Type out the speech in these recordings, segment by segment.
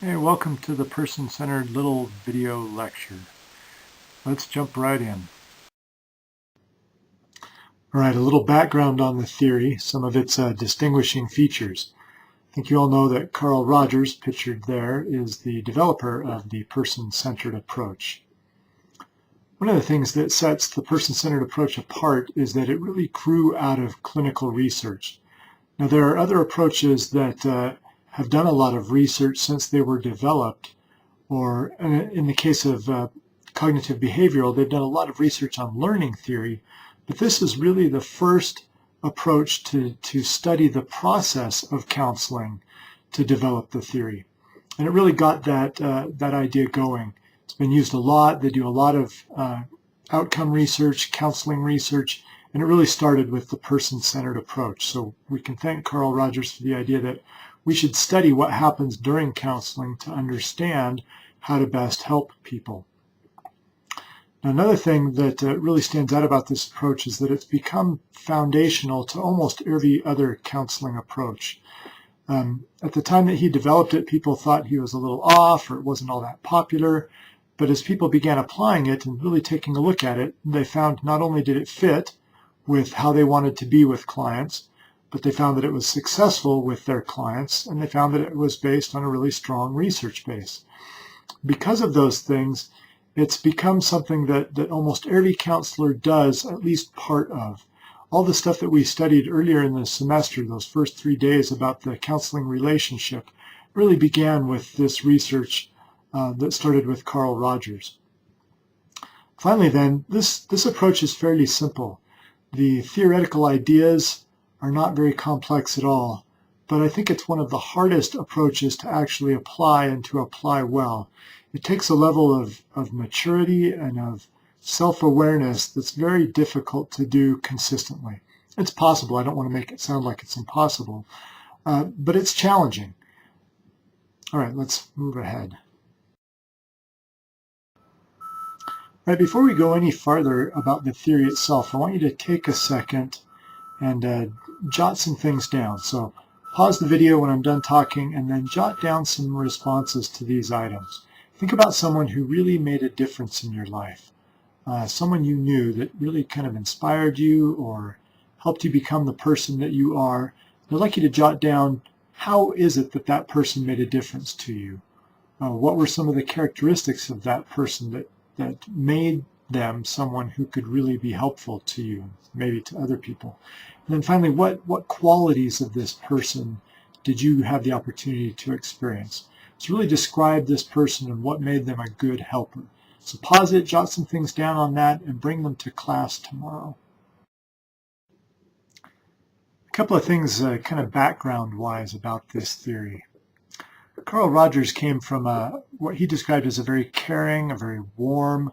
Hey, welcome to the person-centered little video lecture. Let's jump right in. All right, a little background on the theory, some of its distinguishing features. I think you all know that Carl Rogers, pictured there, is the developer of the person-centered approach. One of the things that sets the person-centered approach apart is that it really grew out of clinical research. Now, there are other approaches that have done a lot of research since they were developed, or in the case of cognitive behavioral, they've done a lot of research on learning theory, but this is really the first approach to study the process of counseling to develop the theory. And it really got that idea going. It's been used a lot. They do a lot of outcome research, counseling research, and it really started with the person-centered approach. So we can thank Carl Rogers for the idea that we should study what happens during counseling to understand how to best help people. Now, another thing that really stands out about this approach is that it's become foundational to almost every other counseling approach. At the time that he developed it, people thought he was a little off or it wasn't all that popular. But as people began applying it and really taking a look at it, they found not only did it fit with how they wanted to be with clients, but they found that it was successful with their clients, and they found that it was based on a really strong research base. Because of those things, it's become something that almost every counselor does at least part of. All the stuff that we studied earlier in the semester, those first 3 days about the counseling relationship, really began with this research that started with Carl Rogers. Finally then, this approach is fairly simple. The theoretical ideas are not very complex at all, but I think it's one of the hardest approaches to actually apply and to apply well. It takes a level of maturity and of self-awareness that's very difficult to do consistently. It's possible. I don't want to make it sound like it's impossible, but it's challenging. All right, let's move ahead. Right, before we go any farther about the theory itself, I want you to take a second and jot some things down. So pause the video when I'm done talking and then jot down some responses to these items. Think about someone who really made a difference in your life, someone you knew that really kind of inspired you or helped you become the person that you are. I'd like you to jot down, how is it that that person made a difference to you? What were some of the characteristics of that person that made them someone who could really be helpful to you, maybe to other people? And then finally, what qualities of this person did you have the opportunity to experience? So really describe this person and what made them a good helper. So pause it, jot some things down on that, and bring them to class tomorrow. A couple of things kind of background-wise about this theory. Carl Rogers came from what he described as a very caring, a very warm,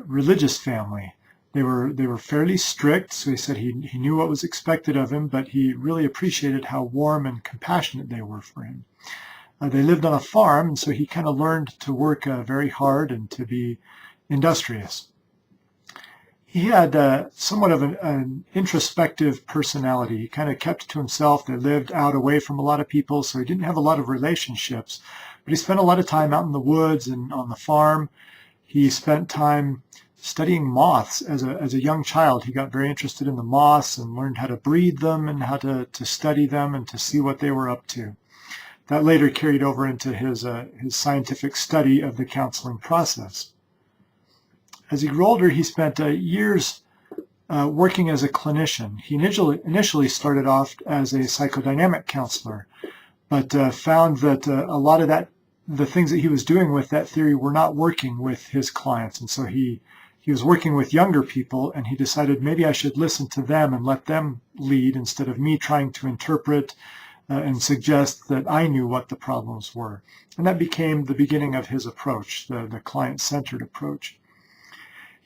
religious family. They were fairly strict, so he said he knew what was expected of him, but he really appreciated how warm and compassionate they were for him. They lived on a farm, and so he kind of learned to work very hard and to be industrious. He had somewhat of an introspective personality. He kind of kept to himself. They lived out away from a lot of people, so he didn't have a lot of relationships. But he spent a lot of time out in the woods and on the farm. He spent time studying moths as a young child. He got very interested in the moths and learned how to breed them and how to study them and to see what they were up to. That later carried over into his scientific study of the counseling process. As he grew older, he spent years working as a clinician. He initially started off as a psychodynamic counselor, but found that a lot of the things that he was doing with that theory were not working with his clients. And so he was working with younger people, and he decided maybe I should listen to them and let them lead instead of me trying to interpret and suggest that I knew what the problems were. And that became the beginning of his approach, the client-centered approach.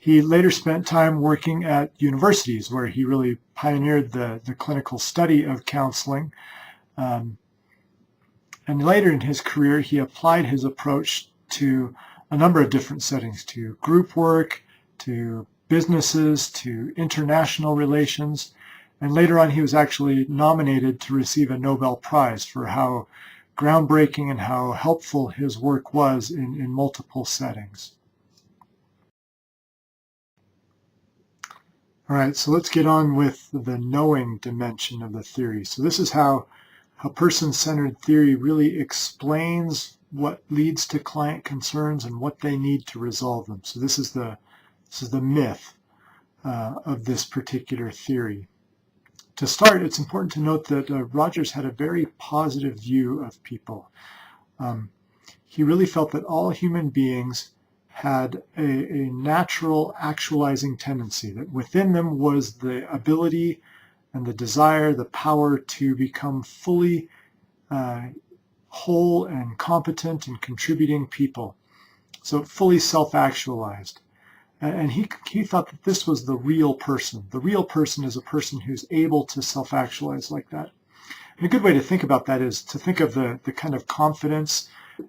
He later spent time working at universities where he really pioneered the clinical study of counseling. And later in his career, he applied his approach to a number of different settings, to group work, to businesses, to international relations. And later on, he was actually nominated to receive a Nobel Prize for how groundbreaking and how helpful his work was in multiple settings. All right, so let's get on with the knowing dimension of the theory. So this is how person-centered theory really explains what leads to client concerns and what they need to resolve them. So this is the myth of this particular theory. To start, it's important to note that Rogers had a very positive view of people. He really felt that all human beings had a natural actualizing tendency, that within them was the ability and the desire, the power to become fully whole and competent and contributing people. So fully self-actualized. And he thought that this was the real person. The real person is a person who's able to self-actualize like that. And a good way to think about that is to think of the kind of confidence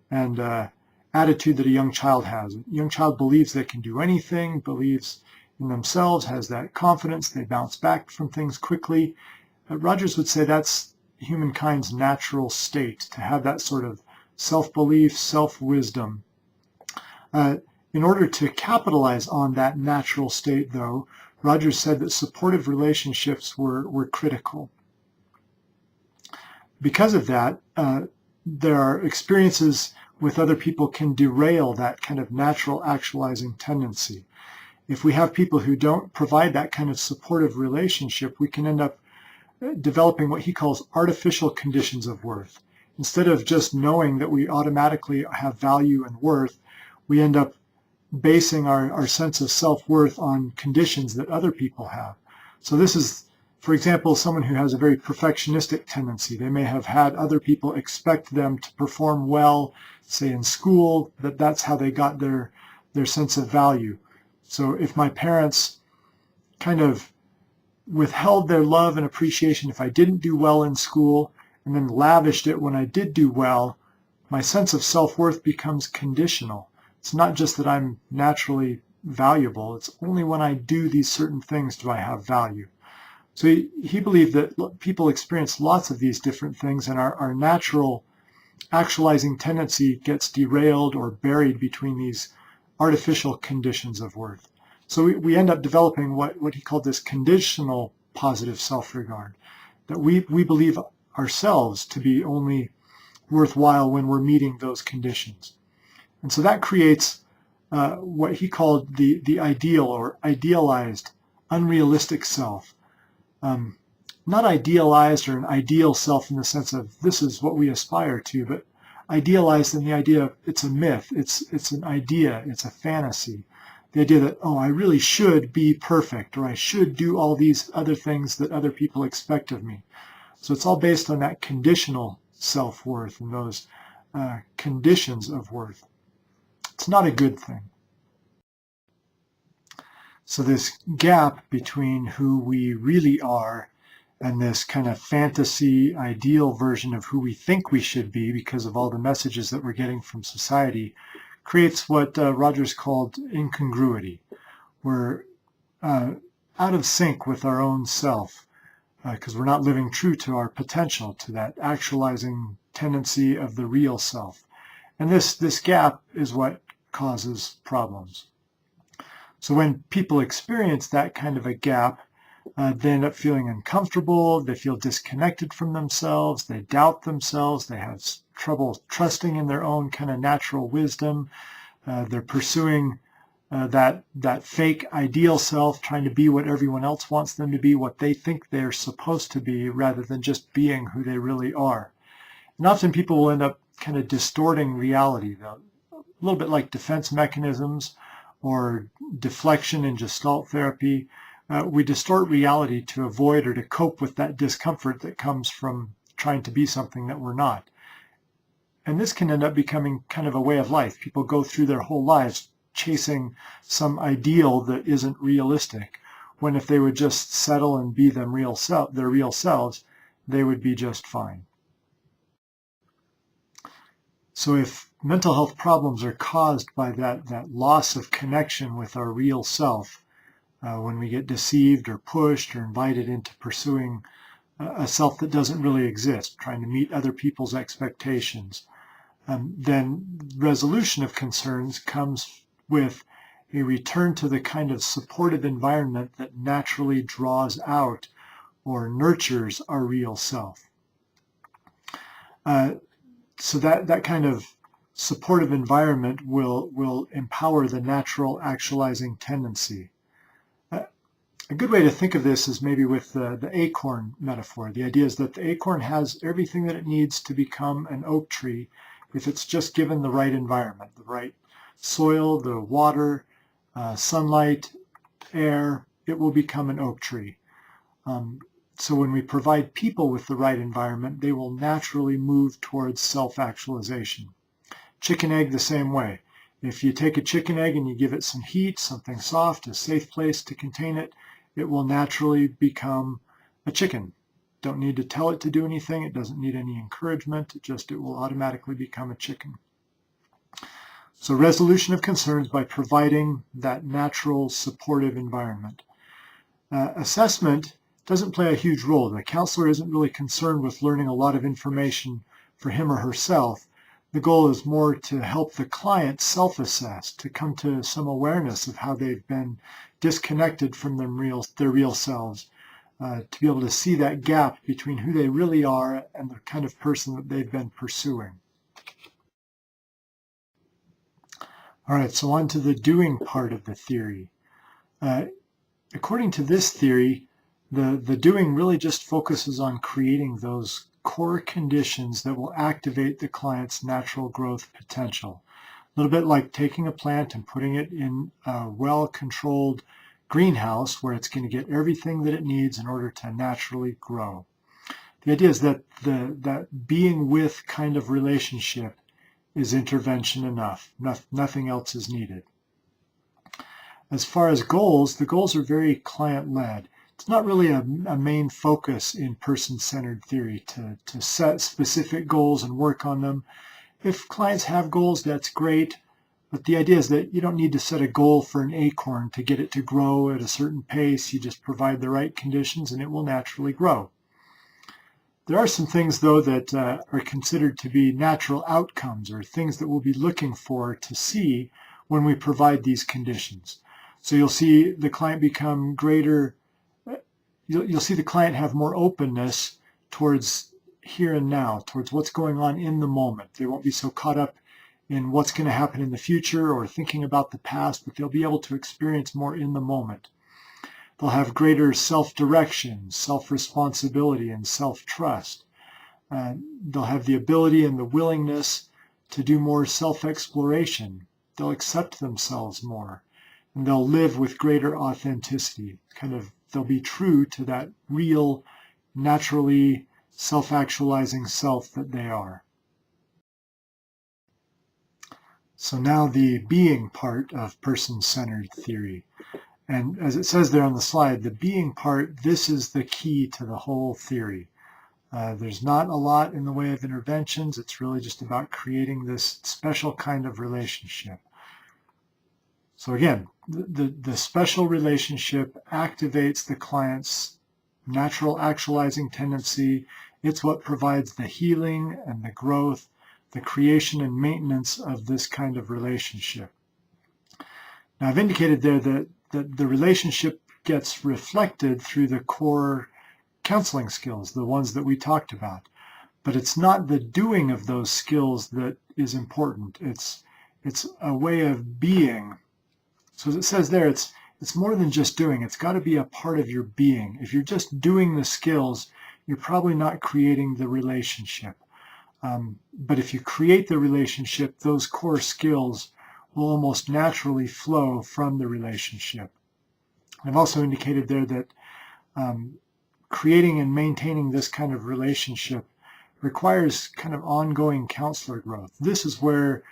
and attitude that a young child has. A young child believes they can do anything, believes in themselves, has that confidence, they bounce back from things quickly. Rogers would say that's humankind's natural state, to have that sort of self-belief, self-wisdom. In order to capitalize on that natural state, though, Rogers said that supportive relationships were critical. Because of that, there are experiences with other people can derail that kind of natural actualizing tendency. If we have people who don't provide that kind of supportive relationship, we can end up developing what he calls artificial conditions of worth. Instead of just knowing that we automatically have value and worth, we end up basing our sense of self-worth on conditions that other people have. So this is, for example, someone who has a very perfectionistic tendency. They may have had other people expect them to perform well, say in school, that's how they got their sense of value. So if my parents kind of withheld their love and appreciation if I didn't do well in school, and then lavished it when I did do well, my sense of self-worth becomes conditional. It's not just that I'm naturally valuable, it's only when I do these certain things do I have value. So he believed that people experience lots of these different things, and our natural actualizing tendency gets derailed or buried between these artificial conditions of worth. So we end up developing what he called this conditional positive self-regard, that we believe ourselves to be only worthwhile when we're meeting those conditions. And so that creates what he called the ideal or idealized, unrealistic self. Not idealized or an ideal self in the sense of this is what we aspire to, but idealized in the idea of it's a myth, it's an idea, it's a fantasy. The idea that, oh, I really should be perfect, or I should do all these other things that other people expect of me. So it's all based on that conditional self-worth and those conditions of worth. It's not a good thing. So this gap between who we really are and this kind of fantasy ideal version of who we think we should be because of all the messages that we're getting from society creates what Rogers called incongruity. We're out of sync with our own self because we're not living true to our potential, to that actualizing tendency of the real self. And this gap is what causes problems. So when people experience that kind of a gap, they end up feeling uncomfortable, they feel disconnected from themselves, they doubt themselves, they have trouble trusting in their own kind of natural wisdom. They're pursuing that fake ideal self, trying to be what everyone else wants them to be, what they think they're supposed to be, rather than just being who they really are. And often people will end up kind of distorting reality, though, a little bit like defense mechanisms or deflection in Gestalt therapy. We distort reality to avoid or to cope with that discomfort that comes from trying to be something that we're not. And this can end up becoming kind of a way of life. People go through their whole lives chasing some ideal that isn't realistic, when if they would just settle and be their real selves, they would be just fine. So if mental health problems are caused by that loss of connection with our real self, when we get deceived or pushed or invited into pursuing a self that doesn't really exist, trying to meet other people's expectations, then resolution of concerns comes with a return to the kind of supportive environment that naturally draws out or nurtures our real self. So that kind of supportive environment will empower the natural actualizing tendency. A good way to think of this is maybe with the acorn metaphor. The idea is that the acorn has everything that it needs to become an oak tree if it's just given the right environment, the right soil, the water, sunlight, air. It will become an oak tree. So when we provide people with the right environment, they will naturally move towards self-actualization. Chicken egg the same way. If you take a chicken egg and you give it some heat, something soft, a safe place to contain it, it will naturally become a chicken. Don't need to tell it to do anything. It doesn't need any encouragement. It will automatically become a chicken. So resolution of concerns by providing that natural supportive environment. Assessment doesn't play a huge role. The counselor isn't really concerned with learning a lot of information for him or herself. The goal is more to help the client self-assess, to come to some awareness of how they've been disconnected from their real selves, to be able to see that gap between who they really are and the kind of person that they've been pursuing. All right, so on to the doing part of the theory. According to this theory, the doing really just focuses on creating those core conditions that will activate the client's natural growth potential. A little bit like taking a plant and putting it in a well-controlled greenhouse where it's going to get everything that it needs in order to naturally grow. The idea is that that being with kind of relationship is intervention enough. Nothing else is needed. As far as goals, the goals are very client-led. It's not really a main focus in person-centered theory to set specific goals and work on them. If clients have goals, that's great, but the idea is that you don't need to set a goal for an acorn to get it to grow at a certain pace. You just provide the right conditions and it will naturally grow. There are some things, though, that are considered to be natural outcomes or things that we'll be looking for to see when we provide these conditions. So you'll see the client become greater. You'll see the client have more openness towards here and now, towards what's going on in the moment. They won't be so caught up in what's going to happen in the future or thinking about the past, but they'll be able to experience more in the moment. They'll have greater self-direction, self-responsibility, and self-trust. They'll have the ability and the willingness to do more self-exploration. They'll accept themselves more, and they'll live with greater authenticity. They'll be true to that real, naturally self-actualizing self that they are. So now the being part of person-centered theory. And as it says there on the slide, the being part, this is the key to the whole theory. There's not a lot in the way of interventions. It's really just about creating this special kind of relationship. So again, the special relationship activates the client's natural actualizing tendency. It's what provides the healing and the growth, the creation and maintenance of this kind of relationship. Now, I've indicated there that the relationship gets reflected through the core counseling skills, the ones that we talked about. But it's not the doing of those skills that is important. It's a way of being. So as it says there, it's more than just doing. It's got to be a part of your being. If you're just doing the skills, you're probably not creating the relationship. But if you create the relationship, those core skills will almost naturally flow from the relationship. I've also indicated there that creating and maintaining this kind of relationship requires kind of ongoing counselor growth. This is where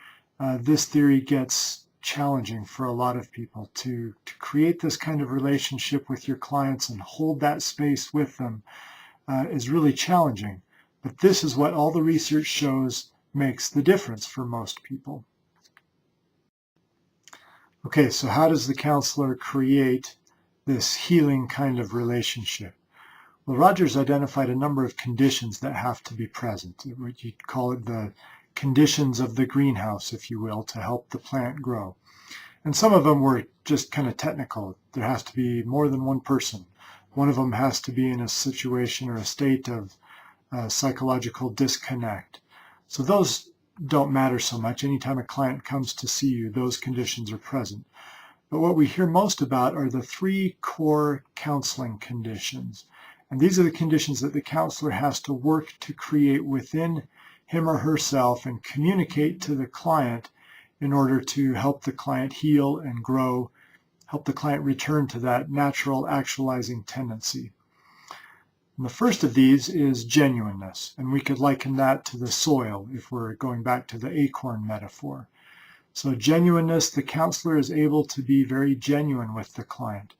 this theory gets challenging for a lot of people. To create this kind of relationship with your clients and hold that space with them is really challenging. But this is what all the research shows makes the difference for most people. Okay, so how does the counselor create this healing kind of relationship? Well, Rogers identified a number of conditions that have to be present. You'd call it the conditions of the greenhouse, if you will, to help the plant grow. And some of them were just kind of technical. There has to be more than one person. One of them has to be in a situation or a state of psychological disconnect. So those don't matter so much. Anytime a client comes to see you, those conditions are present. But what we hear most about are the 3 core counseling conditions. And these are the conditions that the counselor has to work to create within him or herself and communicate to the client in order to help the client heal and grow, help the client return to that natural actualizing tendency. And the first of these is genuineness, and we could liken that to the soil if we're going back to the acorn metaphor. So genuineness, the counselor is able to be very genuine with the client.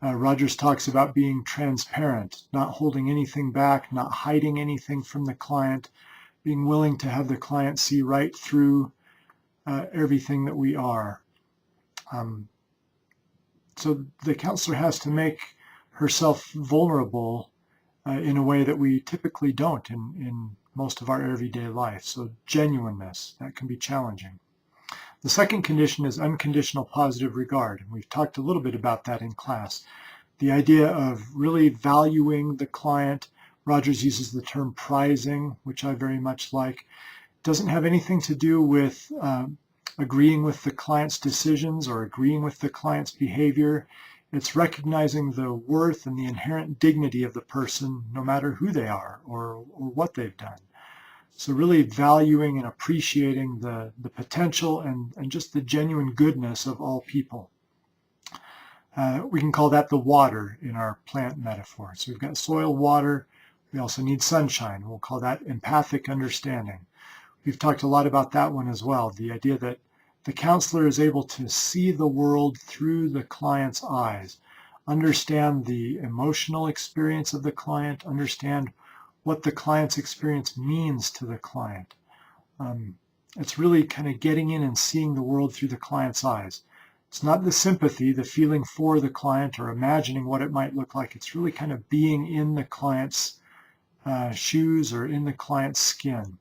Rogers talks about being transparent, not holding anything back, not hiding anything from the client, being willing to have the client see right through everything that we are. So the counselor has to make herself vulnerable in a way that we typically don't in most of our everyday life. So genuineness, that can be challenging. The second condition is unconditional positive regard. And we've talked a little bit about that in class. The idea of really valuing the client. Rogers uses the term prizing, which I very much like. It doesn't have anything to do with agreeing with the client's decisions or agreeing with the client's behavior. It's recognizing the worth and the inherent dignity of the person, no matter who they are or what they've done. So really valuing and appreciating the potential and just the genuine goodness of all people. We can call that the water in our plant metaphor. So we've got soil, water. We also need sunshine. We'll call that empathic understanding. We've talked a lot about that one as well, the idea that the counselor is able to see the world through the client's eyes, understand the emotional experience of the client, understand what the client's experience means to the client. It's really kind of getting in and seeing the world through the client's eyes. It's not the sympathy, the feeling for the client or imagining what it might look like. It's really kind of being in the client's shoes or in the client's skin.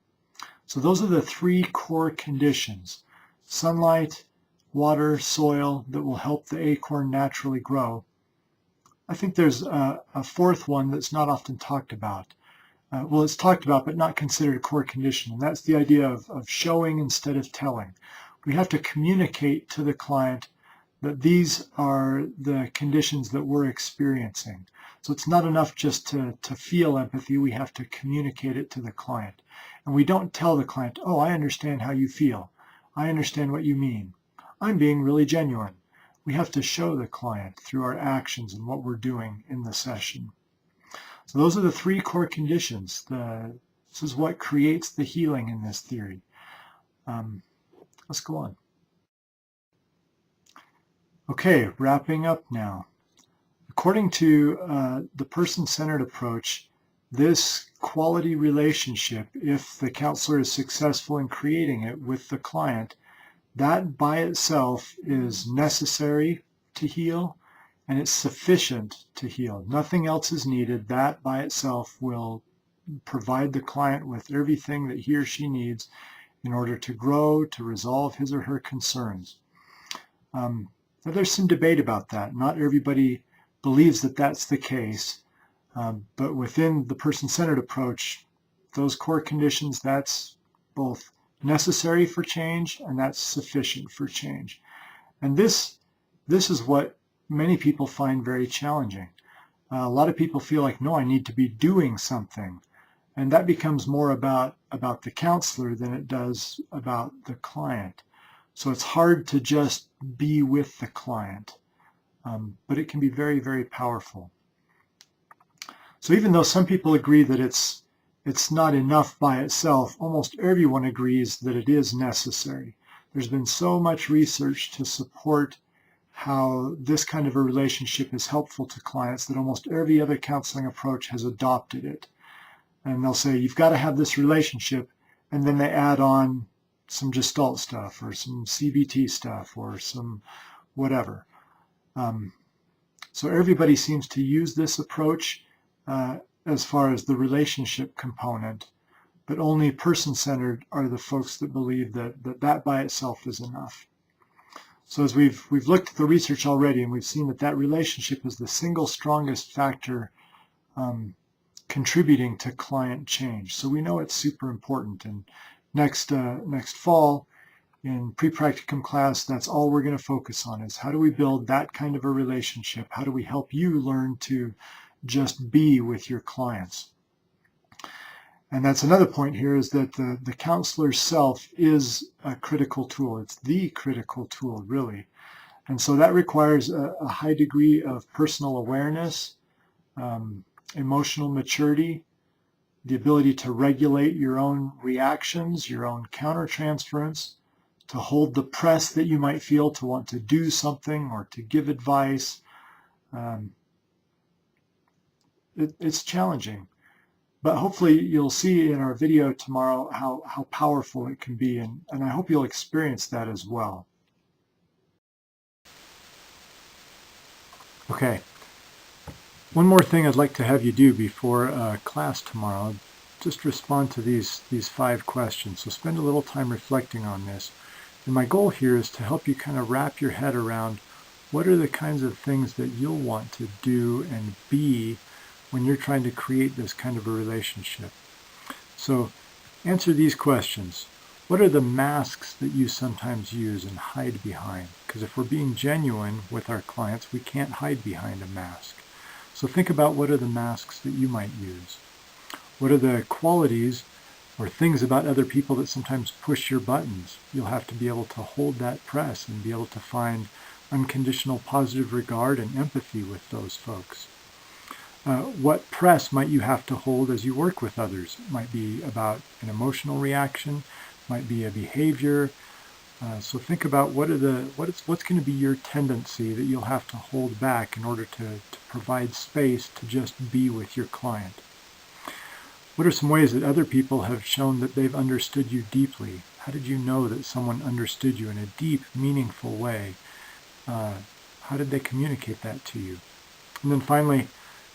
So those are the 3 core conditions: sunlight, water, soil, that will help the acorn naturally grow. I think there's a 4th one that's not often talked about. Well, it's talked about, but not considered a core condition, and that's the idea of showing instead of telling. We have to communicate to the client that these are the conditions that we're experiencing. So it's not enough just to feel empathy. We have to communicate it to the client. And we don't tell the client, oh, I understand how you feel. I understand what you mean. I'm being really genuine. We have to show the client through our actions and what we're doing in the session. So those are the 3 core conditions. This is what creates the healing in this theory. Let's go on. Okay, wrapping up now. According to the person-centered approach, this quality relationship, if the counselor is successful in creating it with the client, that by itself is necessary to heal, and it's sufficient to heal. Nothing else is needed. That by itself will provide the client with everything that he or she needs in order to grow, to resolve his or her concerns. Now there's some debate about that. Not everybody believes that that's the case, but within the person-centered approach, those core conditions, that's both necessary for change and that's sufficient for change. And this is what many people find very challenging. A lot of people feel like, no, I need to be doing something. And that becomes more about the counselor than it does about the client. So it's hard to just be with the client, but it can be very, very powerful. So even though some people agree that it's not enough by itself, almost everyone agrees that it is necessary. There's been so much research to support how this kind of a relationship is helpful to clients that almost every other counseling approach has adopted it. And they'll say, you've got to have this relationship, and then they add on some Gestalt stuff or some CBT stuff or some whatever. So everybody seems to use this approach as far as the relationship component, but only person-centered are the folks that believe that by itself is enough. So as we've looked at the research already, and we've seen that relationship is the single strongest factor contributing to client change. So we know it's super important. And next fall in pre-practicum class, that's all we're going to focus on, is how do we build that kind of a relationship? How do we help you learn to just be with your clients? And that's another point here, is that the counselor's self is a critical tool. It's the critical tool, really. And so that requires a high degree of personal awareness, emotional maturity, the ability to regulate your own reactions, your own countertransference, to hold the press that you might feel to want to do something or to give advice. It's challenging. But hopefully you'll see in our video tomorrow how powerful it can be, and I hope you'll experience that as well. Okay, one more thing I'd like to have you do before class tomorrow. Just respond to these 5 questions. So spend a little time reflecting on this. And my goal here is to help you kind of wrap your head around what are the kinds of things that you'll want to do and be when you're trying to create this kind of a relationship. So answer these questions. What are the masks that you sometimes use and hide behind? Because if we're being genuine with our clients, we can't hide behind a mask. So think about, what are the masks that you might use? What are the qualities or things about other people that sometimes push your buttons? You'll have to be able to hold that press and be able to find unconditional positive regard and empathy with those folks. What press might you have to hold as you work with others? It might be about an emotional reaction, might be a behavior. So think about what's going to be your tendency that you'll have to hold back in order to provide space to just be with your client. What are some ways that other people have shown that they've understood you deeply? How did you know that someone understood you in a deep, meaningful way? How did they communicate that to you? And then finally,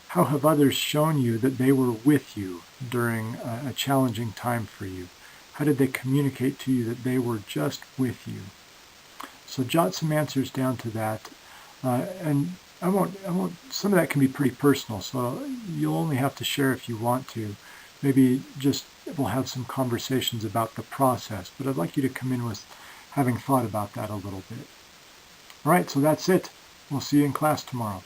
how have others shown you that they were with you during a challenging time for you? How did they communicate to you that they were just with you? So jot some answers down to that. And I won't, some of that can be pretty personal, so you'll only have to share if you want to. Maybe just we'll have some conversations about the process, but I'd like you to come in with having thought about that a little bit. All right, so that's it. We'll see you in class tomorrow.